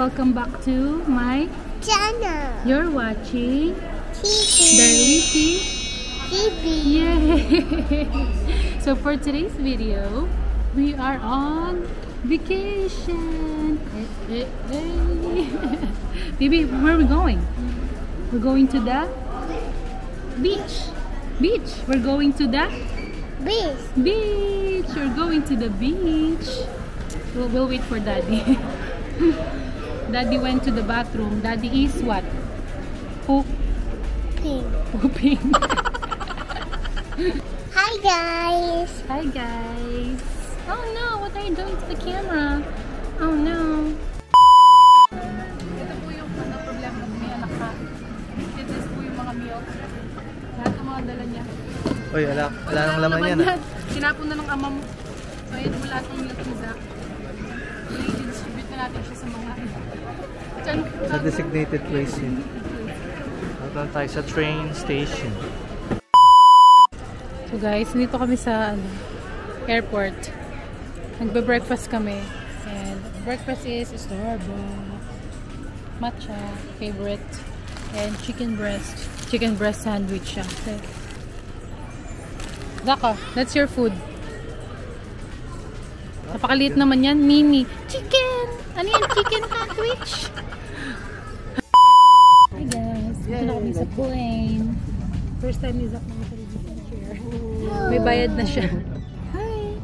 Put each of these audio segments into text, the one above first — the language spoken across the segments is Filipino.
welcome back to my channel. You're watching TV. Darlisi TV. Yay! So for today's video, we are on vacation. Baby, where are we going? We're going to the beach. We're going to the Beach. We're going to the beach. We'll wait for Daddy. Daddy went to the bathroom. Daddy is what? Pink. Pooping. Hi guys. Hi guys. Oh no, what are you doing to the camera? Oh no. Ito po yung problema ng may anak ka. Ito po yung mga milk. Lahat ng mga dala niya. Uy, wala nang laman yan ah. Sinapon na ng ama mo. So ayun mo lahat ng milk ni Zach. I-distribute na natin siya sa mga sa designated place yun. Nandun tayo sa train station. So guys, dito kami sa airport. Nagbe-breakfast kami. And breakfast is Starbucks, matcha, favorite, and chicken breast. Chicken breast sandwich siya. Okay. Daka, that's your food. Napakaliit naman yan. Mini. Chicken! Ano yan? Chicken sandwich? Hi guys. Dito na kami sa plane. First time is up na sa chair. May bayad na siya. Hi!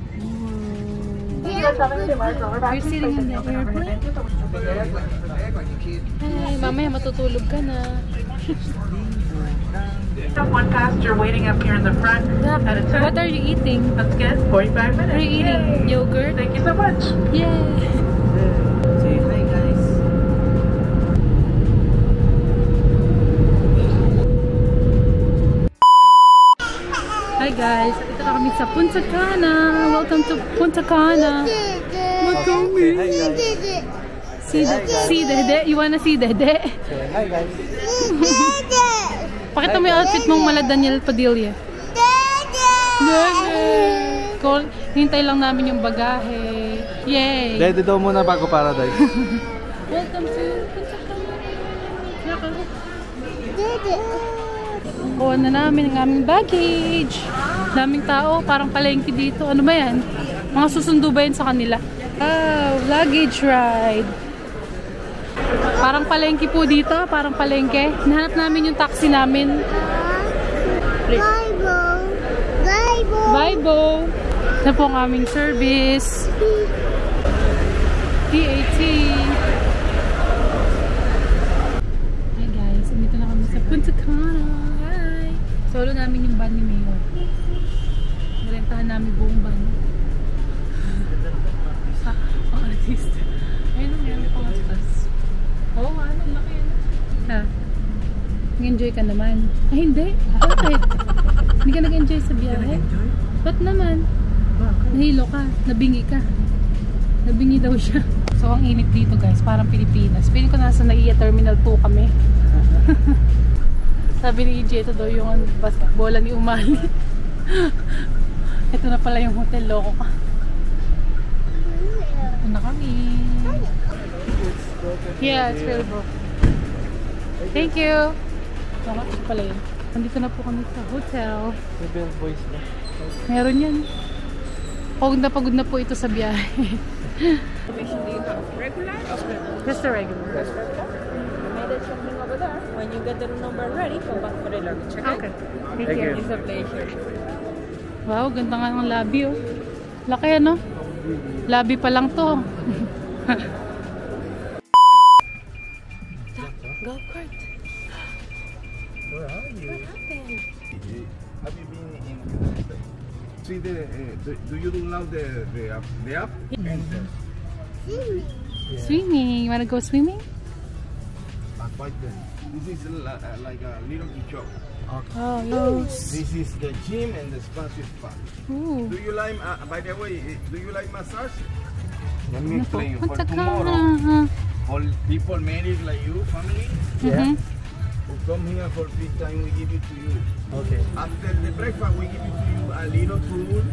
You're sitting in the airplane? Hi, mamaya matutulog ka na. One passenger waiting up here in the front. At a time. What are you eating? That's good. 45 minutes. Are you eating yogurt? Thank you so much. Yay! Say hi guys. Hi guys, ito na kami sa Punta Cana. Welcome to Punta Cana. Okay, hi guys. See Dede? You wanna see Dede? Say hi guys. Pakita mo yung outfit mong mala Daniel Padilla. Dede! Hintay lang namin yung bagahe. Yay! Dede daw muna bago paradise. Welcome to Punta Cana. Kuha na namin ang aming baggage. Daming tao, parang palengke dito. Ano ba yan? Mga susundo ba yan sa kanila? Oh, luggage ride. Parang palengke po dito, parang palengke. Nahanap namin yung taxi namin. Bye, Bo. Na po ang aming service. PAT. Hi guys, dito na kami sa Punta Cana. Hi! Solo namin yung van ni Mayor. Narentahan namin buong van. Ang artista. Ayun ang meron pang aspas. Oo nga, ang laki yan. Ha? Nag-enjoy ka naman. Ay, hindi. Bakit? Hindi ka nag-enjoy sa biyahe? Ba't naman? Nahilo ka. Nabingi ka. Nabingi daw siya. So, ang init dito guys. Parang Pilipinas. Pili ko nasa Naiya Terminal 2 kami. Sabi ni EJ, ito daw yung basketball ni Umali. Ito na pala yung hotel. Loko ka. Ito na kami. Yeah, it's really broke. Thank you. Loko, ito pala yun. Nandito na po kami sa hotel. The bellboys na. Meron yan. Pagod na po ito sa biyahe. Regular? Just a regular. Something over there. When you get the room number ready, come back for the luggage. Okay. Thank you. It's a pleasure. Wow, ganda nga ng labi oh. Laki ano? Labi pa lang to. Go kart. Where are you? What happened? Have you been in United States? See do you love the app? Enter. Swimming. You wanna go swimming? Quite then. This is like a little shop. Oh, yes. This is the gym and the spa. Ooh. Do you like? By the way, do you like massage? Let me explain you. For Punta tomorrow, Cana. all people married like you, family, Mhm. who come here for free time, we give it to you. Okay. After the breakfast, we give it to you a little tour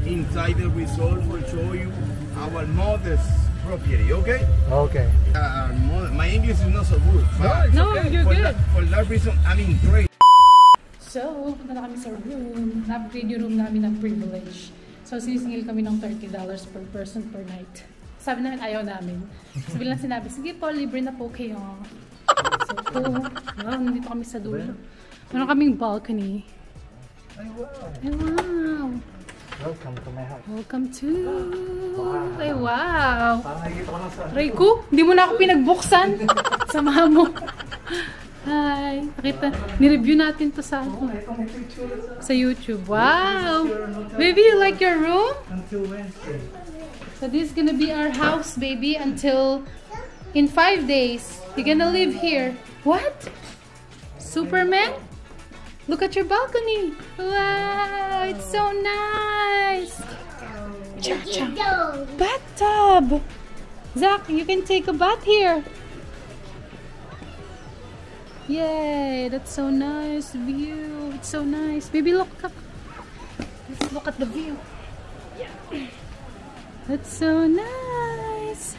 inside the resort. Will show you our modest property, okay? Okay. My English is not so good. But No, you're good. for that reason, I'm in trade. So, punta na kami sa room. Na-upgrade yung room namin ng privilege. So, sinisingil kami ng $30 per person per night. Sabi namin, ayaw namin. So, bilang sinabi, sige po, libre na po kayo. So, wow, nandito kami sa dulo. Meron kaming balcony. Ay, wow. Ay, wow. Welcome to my house. Welcome to... Ay, wow. Parang nakikita ko na sa... Aray ko, hindi mo na ako pinagbuksan. Samahan mo. Hi. Nakita, ni-review natin to sa sa YouTube. Wow. Baby, you like your room? Until Wednesday. So this is gonna be our house, baby, until in 5 days. You're gonna live here. What? Superman? Look at your balcony. Wow, it's so nice. Cha-cha. Bathtub. Zach, you can take a bath here. Yay, that's so nice view. It's so nice. Baby, look up. Let's look at the view. That's so nice.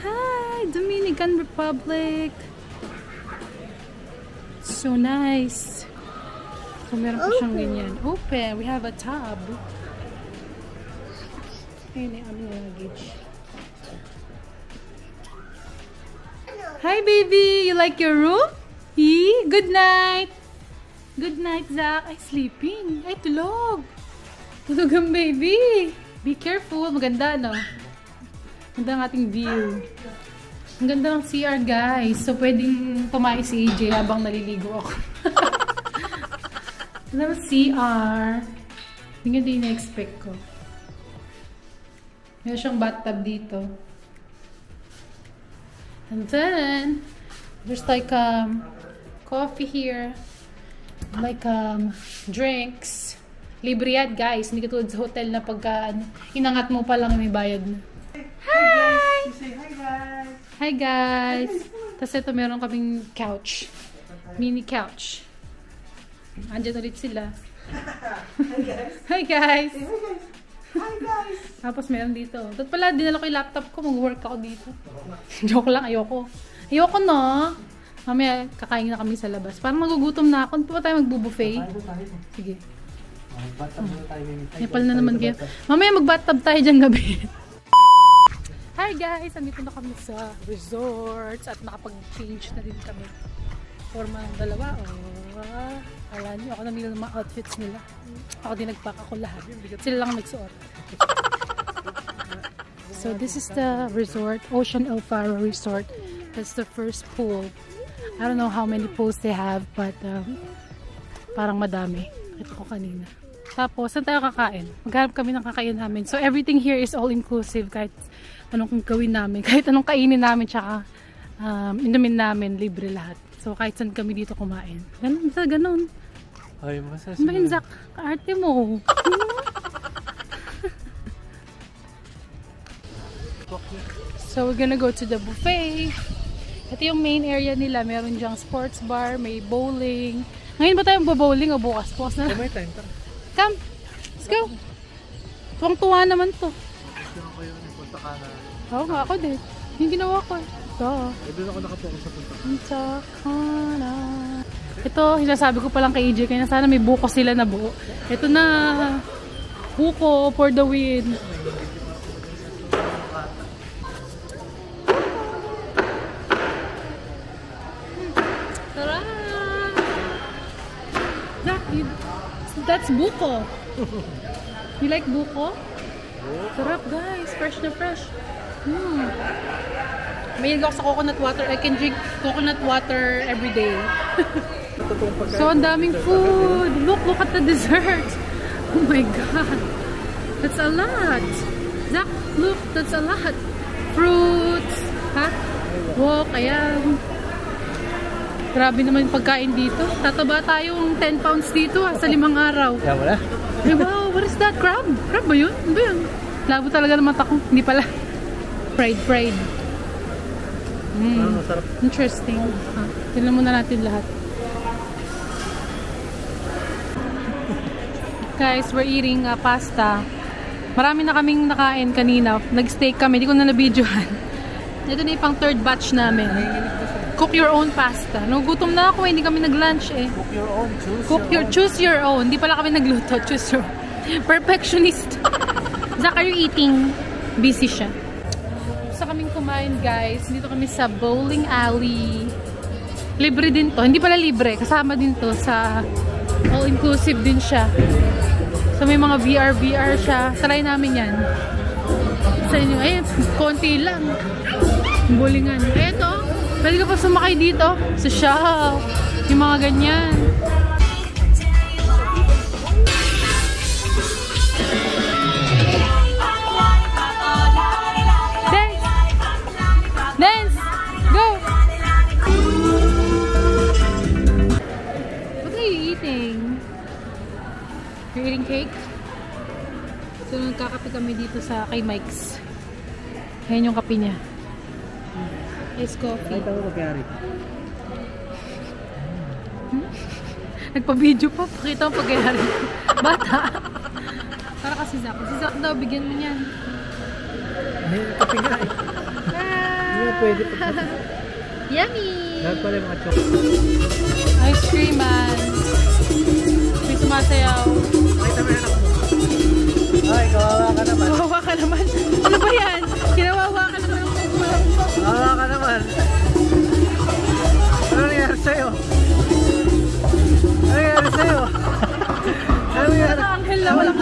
Hi, Dominican Republic. So nice. So meron pa siyang ganyan. Open. We have a tub. Ayun yung aming luggage. Hi, baby. You like your room? Good night. Good night, Zach. Ay, sleeping. Ay, tulog. Tulog ang baby. Be careful. Maganda, no? Maganda ang ating view. Ang ganda ng CR, guys. So, pwedeng tumayo si AJ habang naliligo ako. Ganda ng CR. Hindi nga din na-expect ko. Meron siyang bathtub dito. And then, there's like coffee here. Like drinks. Libre yan, guys. Hindi katulad sa hotel na pagka inangat mo pa lang may bayad na. Hi! Say hi, guys! Hi, guys! Tapos ito meron kaming couch. Mini couch. Andyan ulit sila. Hi, guys! Hi, guys! Hi, guys! Tapos meron dito. Tapos pala, dinala ko yung laptop ko. Mag-work ako dito. Joke lang, ayoko. Ayoko na. Mamaya, kakain na kami sa labas. Parang magugutom na ako. Pa tayo magbubuffet? Sige. Bathtub na tayo. Nepal na naman kayo. Mamaya mag-bathtub tayo dyan gabi. Hi guys! Andito na kami sa resorts at nakapag-change na din kami. Forma ng dalawa. Oh, alam niyo, ako namili ng mga outfits nila. Ako din nagpack ako lahat. Sila lang nagsuot. So this is the resort, Ocean El Faro Resort. That's the first pool. I don't know how many pools they have, but parang madami. Ito ko kanina. Tapos, saan tayo kakain? Maghanap kami ng kakain namin. So everything here is all inclusive. Kahit anong gawin namin, kahit anong kainin namin, tsaka inumin namin, libre lahat. So kahit saan kami dito kumain. Ganun, basta ganun. Ay, masas. Ano ba yun, Zach? Kaarte mo. So we're gonna go to the buffet. Ito yung main area nila. Meron dyang sports bar, may bowling. Ngayon ba tayo bowling o bukas? Bukas na lang. May time, tara. Come, let's go. Tuwang-tuwa naman to. Gusto ko yun, punta ka na. Oo nga, ako din. Yung ginawa ko. Ito. Doon ako nakapokus sa punta. Punta ka na. Ito, sinasabi ko palang kay EJ, kaya sana may buko sila na buo. Ito na. Buko for the win. Tara! That's buko. You like buko? Sarap guys. Fresh na fresh. May ako sa coconut water. I can drink coconut water every day. So, ang daming food. Look at the dessert. Oh my God. That's a lot. Zach, look. That's a lot. Fruits. Ha? Walk. Ayan. Grabe naman yung pagkain dito. Tataba tayong 10 pounds dito sa 5 araw. Yan wala? Ay, wow, what is that? Crab? Crab ba yun? Ano ba yun? Labo talaga ng mata ko. Hindi pala. Fried. Masarap. Interesting. Tignan muna natin lahat. Guys, we're eating pasta. Marami na kaming nakain kanina. Nag-steak kami. Hindi ko na na-videohan. Ito na yung pang third batch namin. Cook your own pasta. Nagugutom na ako. Hindi kami nag-lunch eh. Cook your own. Choose your own. Hindi pala kami nagluto. Choose your own. Perfectionist. Zach, are you eating? Busy siya. Gusto kaming kumain, guys. Dito kami sa bowling alley. Libre din to. Hindi pala libre. Kasama din to sa all-inclusive din siya. So may mga VR siya. Try namin yan. Sa inyo, konti lang. Bowlingan. Eto, pwede ka pa sumakay dito. Sa shop. Yung mga ganyan. Dance! Go! What are you eating? You're eating cake? So, nagkakape kami dito sa kay Mike's. Ayan yung kape niya. Ice coffee. Ito ako magyari. Nagpa-video pa. Pakita mo pagyari. Bata. Para kasi Zach. Si Zach daw, bigyan mo niyan. Kape nga eh. Hindi na pwede pa. Yummy! Lahat pala yung mga chocolate. Ice cream man. May sumasayaw. Makita mo yan ako. Ay, kawawa ka naman. Kawawa ka naman. Ano ba yan? Kinawawa ka naman. Kawawa ka naman. Ano nangyari sa'yo? Ano nangyari sa'yo? Ano nangyari? Anghel na walang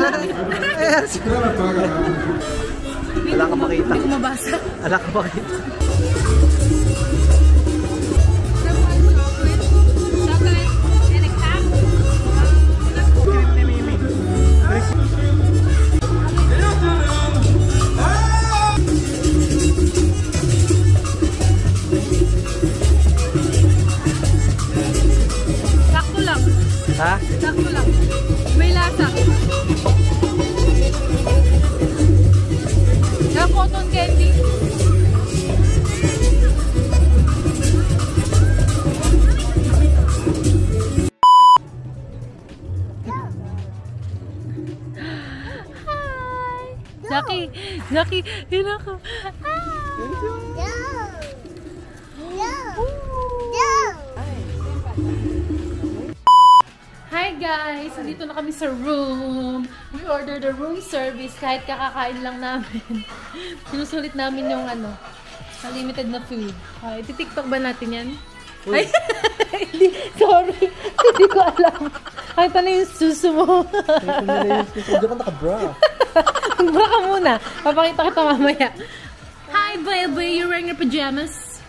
Wala ka makita. Hindi ko mabasa. Wala ka makita. Sakto lang. Ha? Sakto lang. May lasa. Yung cotton candy. Hi! Zaki, yun ako. Hi guys! Nandito na kami sa room. We ordered a room service kahit kakakain lang namin. Sinusulit namin yung unlimited na food. Iti-tiktok ba natin yan? Ay! Sorry! Hindi ko alam. Ay, ito na yung suso mo. Hindi ko naka-bra. Bra ka muna. Papakita kita mamaya. Hi, baby! You're wearing your pajamas?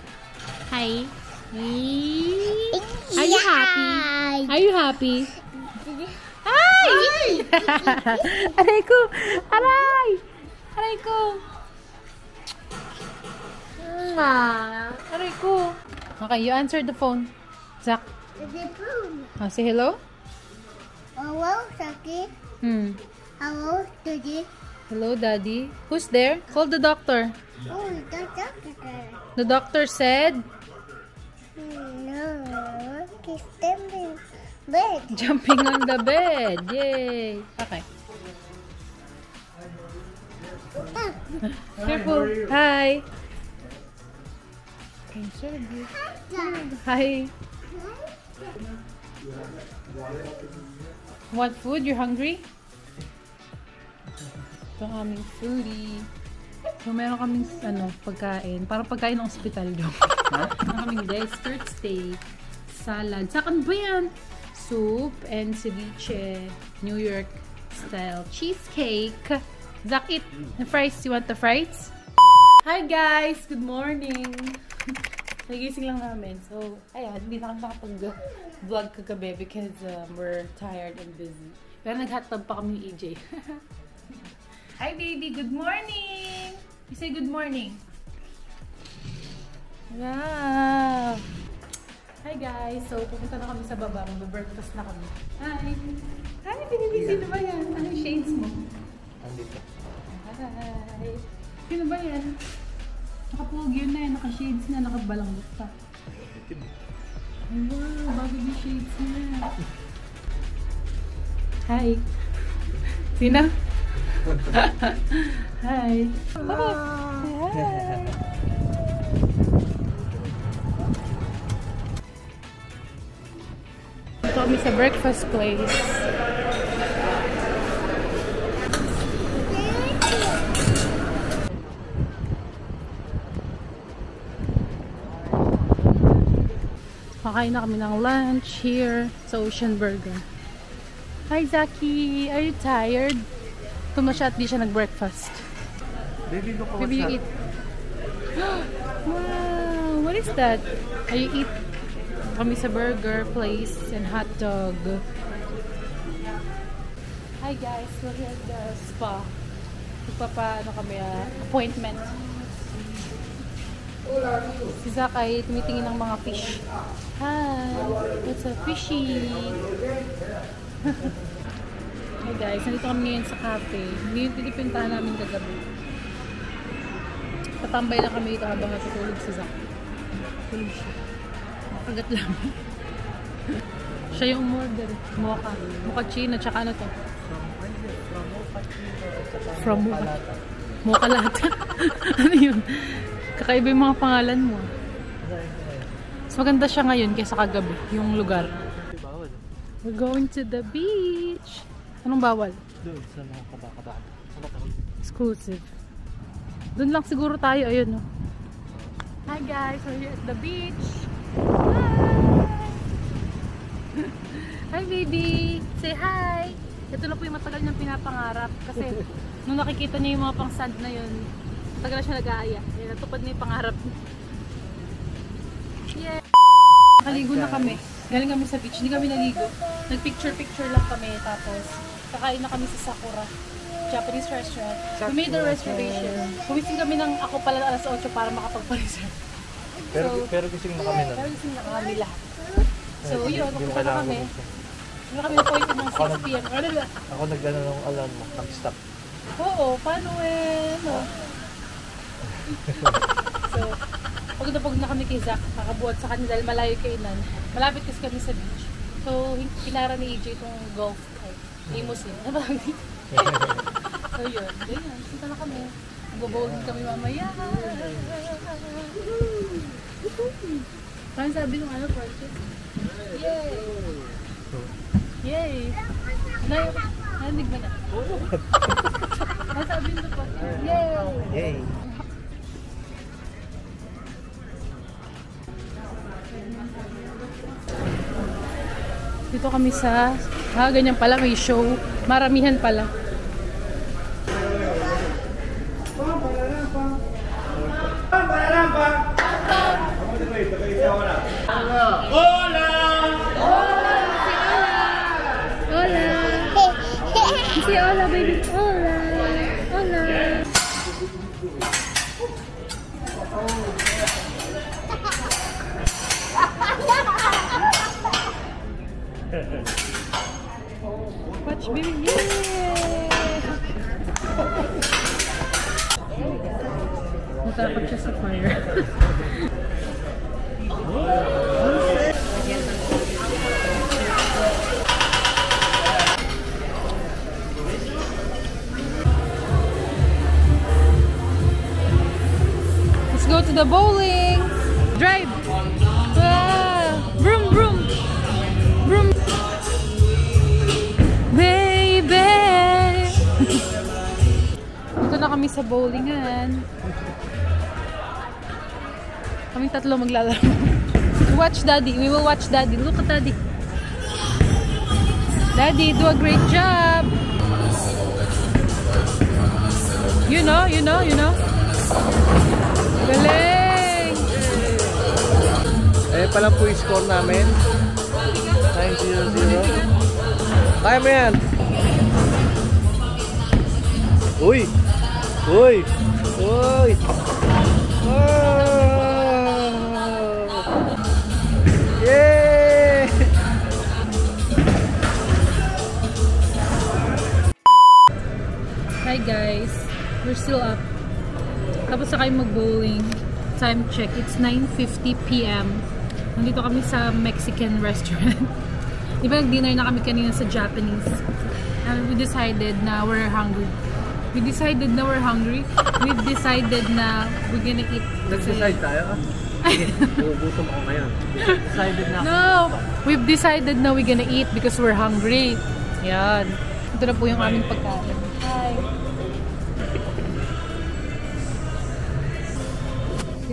Hi. Are you happy? Are you happy? Ay! Aray ko! Aray! Aray ko! Aray ko! Okay, you answered the phone. Zach. Say hello? Hello, Saki. Hello, Daddy. Hello, Daddy. Who's there? Call the doctor. Oh, the doctor. The doctor said... No, he's jumping bed. Jumping on the bed. Yay. Okay. Careful. Hi. Hi. Want food? You're hungry? Ito ang aming foodie. So, meron kaming pagkain. Parang pagkain ng ospital doon. Meron kaming dessert steak, salad. Sakan ba yan? Soup and ceviche. New York style cheesecake. Zach, eat the fries. You want the fries? Hi guys! Good morning! Nagising lang namin. So, ayan, hindi na kami nakapag-vlog kagabi because we're tired and busy. Pero nag-hot-tub pa kami ni EJ. Hi baby! Good morning! You say good morning. Wow! Hi guys! So, pupunta na kami sa baba. Mag-breakfast na kami. Hi! Hi! Sino ba yan? Ano yung shades mo? Andito. Hi! Sino ba yan? Nakapogi yun na yan. Naka-shades na. Nakabalangot pa. Ay wow! Bago yung shades na. Hi! Sino? Hi. Ito kami sa breakfast place. Kakain na kami ng lunch here sa Ocean Burger. Hi Zaki! Are you tired? Tuma siya at di siya nag-breakfast. Baby, look Maybe you eat. Wow! What is that? Are you eat? Kami sa burger place and hot dog. Hi guys! We're here at the spa. Ano kami, appointment. Si Zach ay tumitingin ng mga fish. Hi! What's a fishy? Hey guys, nandito kami ngayon sa cafe. Hindi yung pinuntahan namin kagabi. Patambay lang kami dito habang natutulog si Zach. Tulog siya. Makagat lang. Siya yung umorder. Mochaccino, tsaka ano to? From Mocha. Mocha Lata. Ano yun? Kakaiba yung mga pangalan mo. Mas maganda siya ngayon kaysa kagabi, yung lugar. We're going to the beach. Anong bawal? Doon sa mga kabakabak. Exclusive. Doon lang siguro tayo, ayun no. Hi guys, we're here at the beach. Hi! Hi baby! Say hi! Ito lang po yung matagal niyang pinapangarap kasi nung nakikita niya yung mga pang sand na yun, tagal na siya nag-aaya. Natupad na yung pangarap. Yeah! Naligo na kami. Galing kami sa beach. Hindi kami naligo. Nag-picture-picture lang kami. Tapos, kakain na kami sa Sakura Japanese restaurant. We made the reservation. Kumising kami ng ako pala alas 8 para makapagpa-reserve. Pero gising na kami na. Pero gising na kami lahat. So, yun. Nakuha na kami. Hindi kami appointed ng 6 p.m. Ako nag-ano ng alam mo. Nag-stop. Oo. Paano no? So, pagod na kami kay Zach, kakabuhat sa kanya dahil malayo kainan. Malapit kasi kami sa beach. So, pinara ni AJ itong golf. Limousine. So, yun. Ganyan. Sinta na kami. Mag-bowling kami mamaya. Parang sabi nung ano, Francis? Yay! Yay! Nandig ba na? Sabi nung Francis? Yay! Yay! Dito kami sa, ganyan pala, may show. Maramihan pala. Hola! Hola! Si Hola, baby. Hola! Hola! Watch baby, yay! Natakot siya sa fire. Let's go to the bowling! Drive! Vroom, vroom! Vroom! Baby! Dito na kami sa bowlingan. Kaming tatlo maglalaro. Watch Daddy. We will watch Daddy. Look at Daddy. Daddy, do a great job. You know. Galing! Ayan pala po yung score namin. 9-0-0. Kaya mo yan. Uy! Uy! Uy! Yay! Hi guys. We're still up. Tapos na kayo mag-bowling. Time check. It's 9:50 p.m. Nandito kami sa Mexican restaurant. Diba nag-dinner na kami kanina sa Japanese. And we decided na we're hungry. We decided na we're hungry. We've decided na we're gonna eat. Nag-decide tayo? Sige, gugutom ako ngayon. Decided na ako. No! We've decided na we're gonna eat because we're hungry. Yan. Ito na po yung aming pagkain. Hi!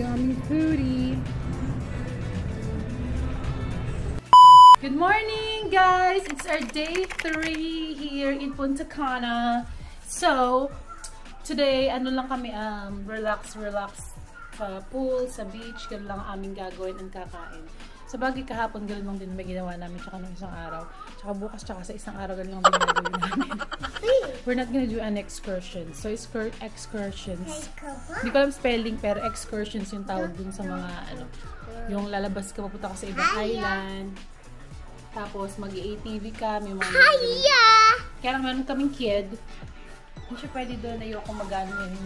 Yung aming foodie. Good morning, guys! It's our day 3 here in Punta Cana. So, today, ano lang kami, relax sa pool, sa beach, gano'n lang aming gagawin and kakain. Sa bagay kahapon, gano'n lang din may ginawa namin, tsaka nung isang araw. Tsaka bukas, tsaka sa isang araw, gano'n lang din gagawin namin. We're not gonna do an excursion. So, excursions. Hindi ko alam spelling, pero excursions yung tawag dun sa mga, ano, yung lalabas ka, papunta ka sa ibang island. Tapos, mag-ATV ka, may mga... Kaya lang, meron kaming kid. Hindi siya pwede doon, ayoko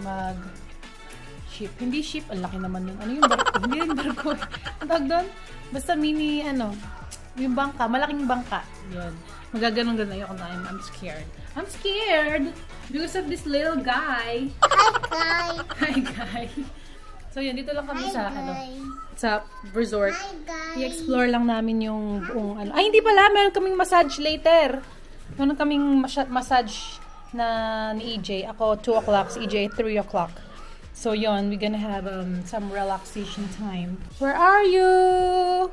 mag-ship. Hindi ship, ang laki naman nun. Ano yung barko? Hindi yung barko. Ang tawag doon? Basta mini, yung bangka, malaking bangka. Yun. Magaganon-ganon, ayoko na. I'm scared. I'm scared because of this little guy. Hi, Hi, guy. So, yun, dito lang kami sa resort. I-explore lang namin yung buong Ay, hindi pala. Meron kaming massage later. Meron kaming massage na ni EJ. Ako, 2 o'clock. Si EJ, 3 o'clock. So, yun. We're gonna have some relaxation time. Where are you?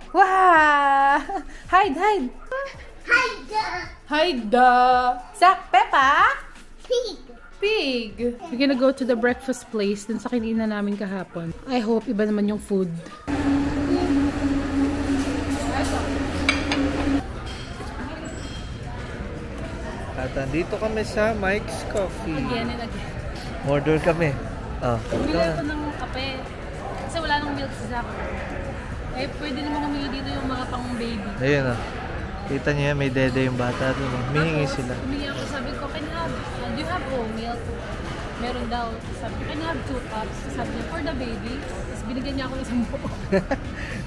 Wow! Hide! Hide! Zach, Peppa? Pig! We're gonna go to the breakfast place dun sa kinina namin kahapon. I hope iba naman yung food. At andito kami sa Mike's Coffee. Again and again. Order kami. Bili ako ng kape. Kasi wala nang milk si Zach. Eh, pwede naman humili dito yung mga pang baby. Ayun Kita niyo yan, may dede yung bata doon. Mihingi sila. Humingi ako, sabi ko, can you have, do you have whole milk? Meron daw. Sabi ko, can you have 2 cups? Sabi niya, for the baby. Tapos binigyan niya ako ng 1 buo.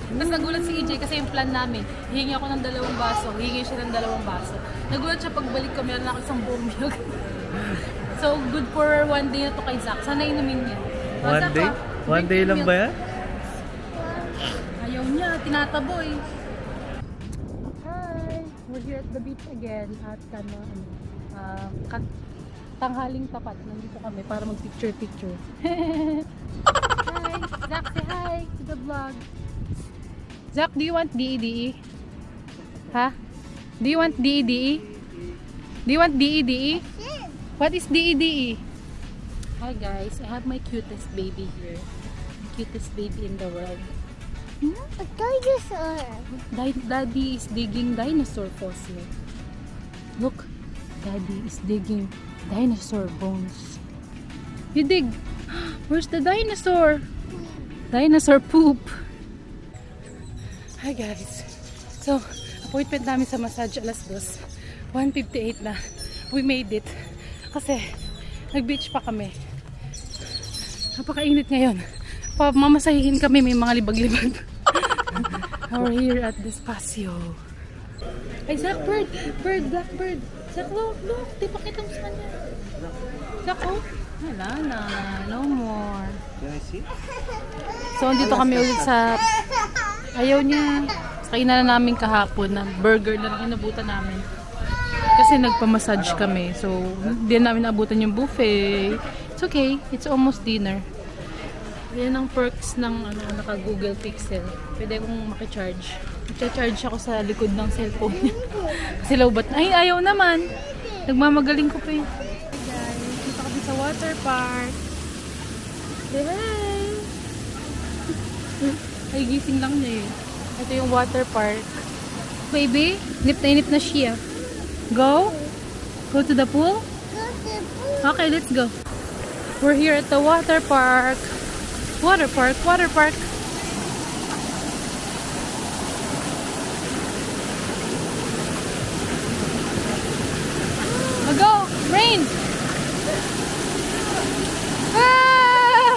Tapos nagulat si EJ kasi yung plan namin, hihingi ako ng 2 baso, hihingi siya ng 2 baso. Nagulat siya pagbalik ko, meron ako 1 buong milk. So, good for 1 day na to kay Zach. Sana inumin niya. 1 day? 1 day lang ba yan? Ayaw niya, tinataboy. Hi! We're here at the beach again at tanghaling tapat. Nandito kami para mag-picture-picture. Hi! Zach, say hi to the vlog. Zach, do you want DEDE? Ha? Do you want DEDE? Do you want DEDE? What is DEDE? Hi guys, I have my cutest baby here. The cutest baby in the world. A dinosaur. Daddy is digging dinosaur fossil. Look, Daddy is digging dinosaur bones. You dig. Where's the dinosaur? Dinosaur poop. Hi guys. So, appointment namin sa massage alas 2. 1:58 na. We made it. Kasi, nag-beach pa kami. Napakainit ngayon. Mamasahihin kami, may mga libag-libag. We're here at the Espacio. Ay, Zach, bird! Bird, blackbird! Zach, look! Di pa kita mo sa kanya. Zach, oh! Wala na. No more. Can I see? So, dito kami ulit sa... Ayaw niya. Kainan na namin kahapon na burger na lang inabutan namin. Kasi nagpamassage kami. So, hindi namin naabutan yung buffet. It's okay. It's almost dinner. Yan ang perks ng naka-Google Pixel. Pwede kong makicharge. Mag-charge ako sa likod ng cellphone niya. Kasi lowbat na. Ay, ayaw naman. Nagmamagaling ko pa yun. Hey guys, dito kami sa water park. Say hi! Ay, gising lang niya eh. Ito yung water park. Baby, inip na siya. Go? Go to the pool? Okay, let's go. We're here at the water park. Water park. Go! Rain! Ah!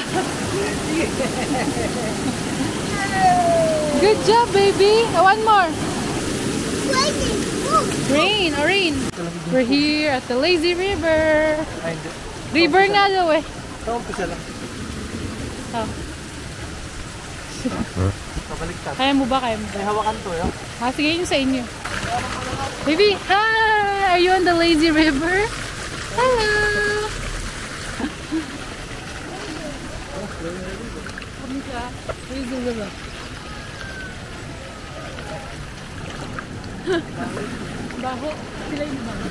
Good job, baby! One more! Rain! We're here at the lazy river. River nga daw eh. Ito, umpisa lang. Oh. Kabaliktad. Kaya mo ba? Kaya mo ba? May hawakan to, yun. Sige yun sa inyo. Baby, hi! Are you on the lazy river? Hello! Kami sa lazy river. Baho. Sila yung baho.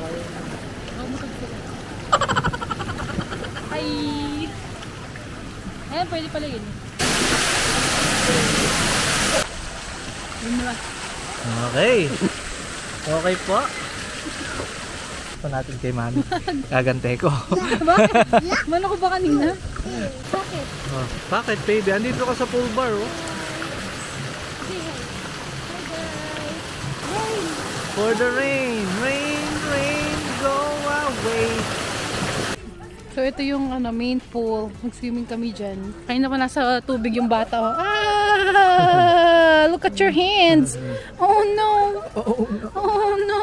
Baho mo sila. Hi! Ayan, pwede pala yun. Yun na ba? Okay. Okay po. Ito natin kay Mami. Gagante ko. Bakit? Mano ko ba kanina? Bakit? Oh, bakit baby? Andito ka sa pool bar oh. For the rain. Rain, rain, go away. So ito yung main pool. Mag-swimming kami dyan. Kanina pa nasa tubig yung bata. Oh. Ah! Look at your hands. Oh no. Oh no.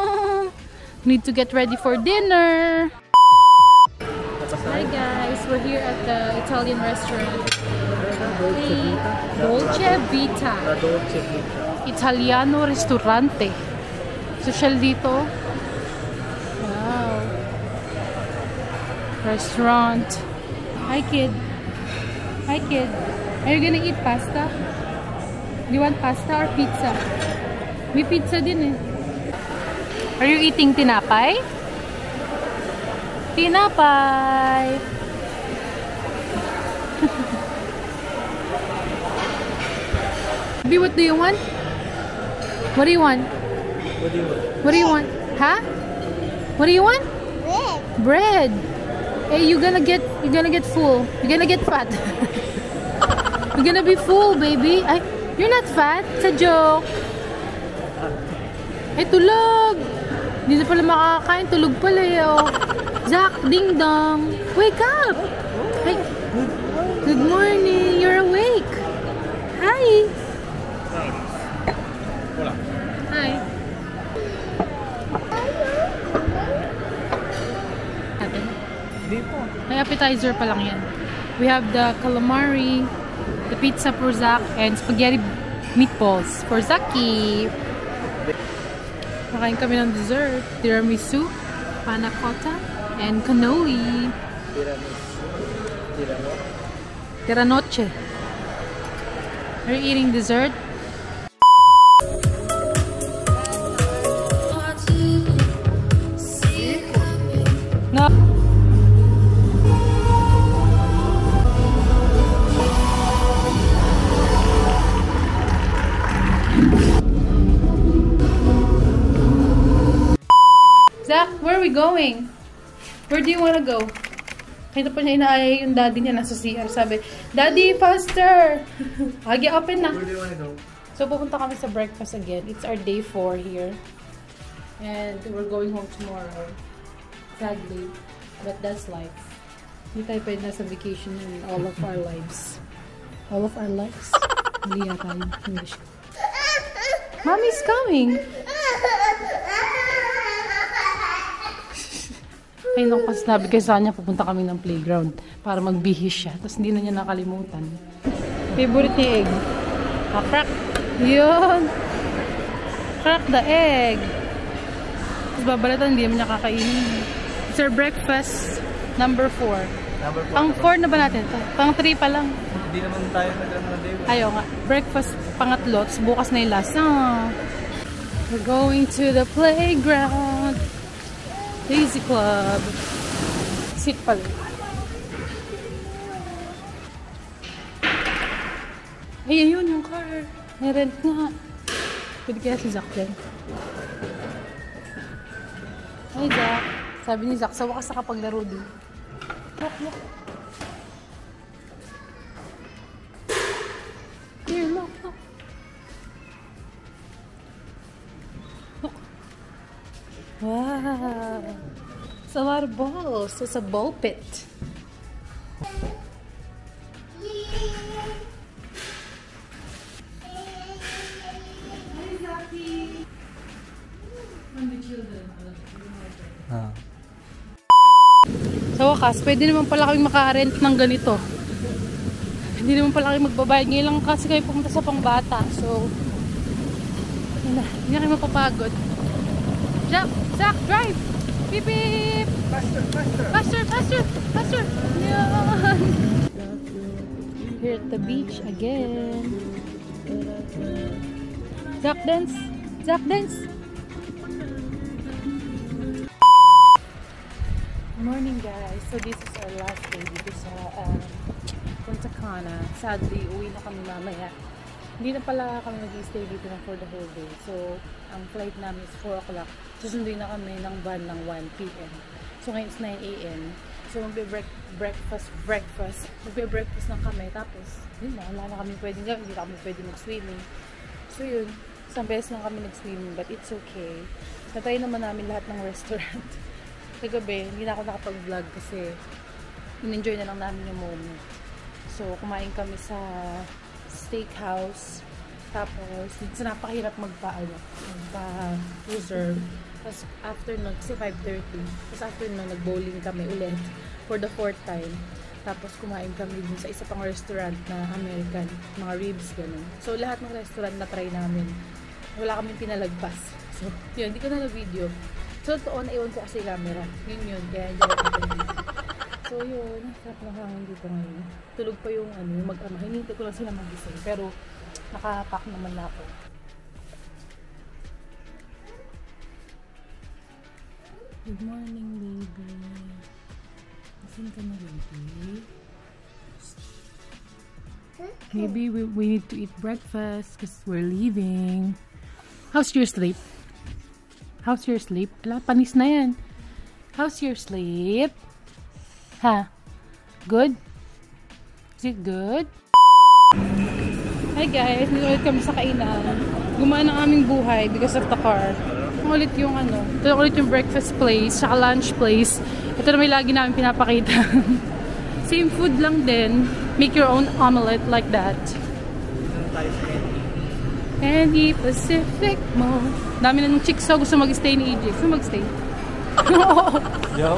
Need to get ready for dinner. Hi guys, we're here at the Italian restaurant. Hey, Dolce Vita. Dolce Vita. Italiano Ristorante. Social dito. Wow. Restaurant. Hi kid. Hi kid. Are you gonna eat pasta? You want pasta or pizza? May pizza din eh. Are you eating tinapay? Tinapay! Baby, what do you want? What do you want? What do you want? What do you want? Huh? What do you want? Bread. Bread. Hey, you're gonna get full. You're gonna get fat. You're gonna be full, baby. Ay, you're not fat. It's a joke. Ay, tulog. Hindi na pala makakain. Tulog pala eh. Oh. Zach, ding dong. Wake up. Ay, good morning. You're awake. Hi. Hi. Hindi po. May appetizer pa lang yan. We have the calamari, the pizza for Zach, and spaghetti meatballs for Zaki. Makain kami ng dessert. Tiramisu, panna cotta, and cannoli. Tiranoche. Are you eating dessert? No. Zach, where are we going? Where do you want to go? Kaya pa niya inaaya yung daddy niya nasa CR. Sabi, Daddy, faster! Agi, open na. Where do you want to go? So, pupunta kami sa breakfast again. It's our day 4 here. And we're going home tomorrow. Sadly. But that's life. Hindi tayo pwede nasa vacation in all of our lives. All of our lives? Hindi yata yung English. Mommy's coming! Ay, nung pas sinabi kayo sa kanya, pupunta kami ng playground para magbihis siya. Tapos hindi na niya nakalimutan. Favorite niya egg. Crack! Yun! Crack the egg! Tapos babalatan, hindi naman niya kakainin. It's our breakfast number 4. Number 4. Pang 4 na ba natin? Pang 3 pa lang. Hindi naman tayo nag-ano na day. Ayaw nga. Breakfast pangatlo. Tapos bukas na yung last. We're going to the playground. Daisy Club. Sit pala. Ay, ayun yung car. May rent nga. Pwede kaya si Zach dyan. Ay, Zach. Sabi ni Zach, sa wakas nakapaglaro din. Look, look. Here, look, look. Look. Wow. It's a lot of balls. It's a ball pit. Sa wakas, pwede naman pala kami maka-rent ng ganito. Hindi naman pala kayo magbabayad. Ngayon lang kasi kayo pumunta sa pangbata. So, hindi na kayo mapapagod. Zach, drive! Beep, beep! Faster! Yan! Here at the beach again. Zach, dance! Morning, guys. So, this is our last day dito sa Punta Cana. Sadly, uwi na kami mamaya. Hindi na pala kami mag-stay dito for the whole day. So, ang flight namin is 4 o'clock. Susunduin na kami ng van ng 1 p.m. So, ngayon is 9 a.m. So, magbe-breakfast na kami. Tapos, yun na, wala na kami pwedeng gawin. Hindi na kami pwedeng mag-swimming. So, yun. Isang beses lang kami nag-swimming, but it's okay. Natry naman namin lahat ng restaurant. Kagabi, hindi na ako nakapag-vlog kasi in-enjoy na lang namin yung moment. So, kumain kami sa steakhouse. Tapos, dito napakahirap magpa-reserve. Tapos, after nun, kasi 5:30. Tapos, after nun, nag-bowling kami ulit for the 4th time. Tapos, kumain kami dun sa isa pang restaurant na American. Mga ribs, ganun. So, lahat ng restaurant na try namin, wala kaming pinalagpas. So, yun, hindi ko na video. So, totoo, naiwan ko kasi camera. Yun. Kaya, hindi ako dito. So, yun. Sarap na hangin dito ngayon. Tulog pa yung mag-ama. Hinintay ko lang sila mag-gising. Pero, nakapack naman na ako. Good morning, baby. Gising ka na, baby. Maybe we need to eat breakfast because we're leaving. How's your sleep? Wala, panis na yan. How's your sleep? Ha? Good? Is it good? Hi guys, dito ulit kami sa kainan. Gumaan ang aming buhay because of the car. Ulit yung ito ulit yung breakfast place, saka lunch place. Ito na may lagi namin pinapakita. Same food lang din. Make your own omelette like that. Andy Pacific Mall. Dami na ng chicks gusto mag-stay ni EJ. Gusto mag-stay? Yo.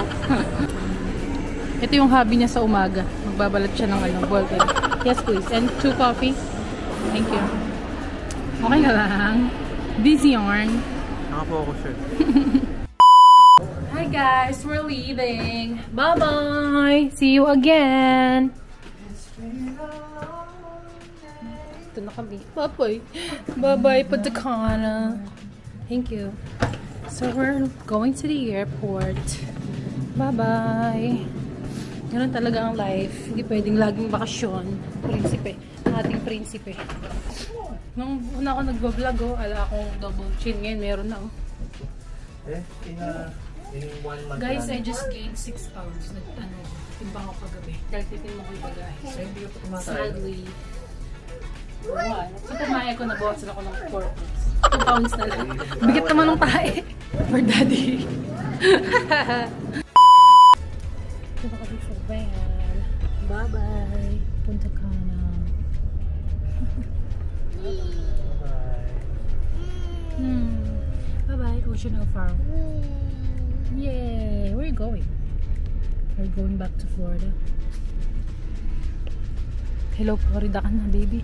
Ito yung hobby niya sa umaga. Magbabalat siya ng boiled egg. Yes, please. And 2 coffee. Thank you. Okay na lang. Busy yarn. Nakapokus siya. Hi guys, we're leaving. Bye-bye. See you again. Ito na kami. Bye-bye. Bye-bye, Punta Cana. Thank you. So, we're going to the airport. Bye-bye. Ganun talaga ang life. Hindi pwedeng laging bakasyon. Prinsipe. Ating prinsipe. Nung una ako nagbablog, ala akong double chin. Ngayon, meron na. In 1 month. Guys, I just gained 6 pounds. Timbang ako kagabi. Dahil titin mo ko yung bagay. Sadly. Sa tumaya ko, nabawasan ako ng 4 pounds. 2 pounds na lang. Bigat naman ng tae. For daddy. Ito na kami sa van. Bye-bye. Punta Cana. Bye-bye. Ocean of Farm. Yay! Where are you going? We're going back to Florida. Hello, Florida ka na, baby.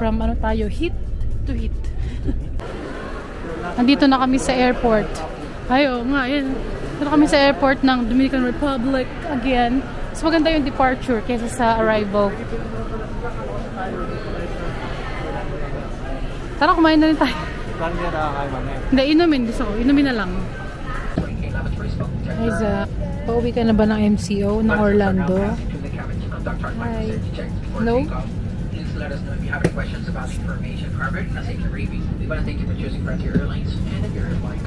From tayo, heat to heat. Nandito na kami sa airport. Ayo nga, yun. Nandito kami sa airport ng Dominican Republic again. Mas maganda yung departure kaysa sa arrival. Tara, kumain na rin tayo. Saan niya nakakain mamaya? Hindi, inumin. Gusto ko. Inumin na lang. Hi, Zach. Pauwi ka na ba ng MCO ng Orlando? Hi. Hello? Please let us know if you have any questions about the information covered in a safety briefing. We want to thank you for choosing Frontier Airlines and if you're flying.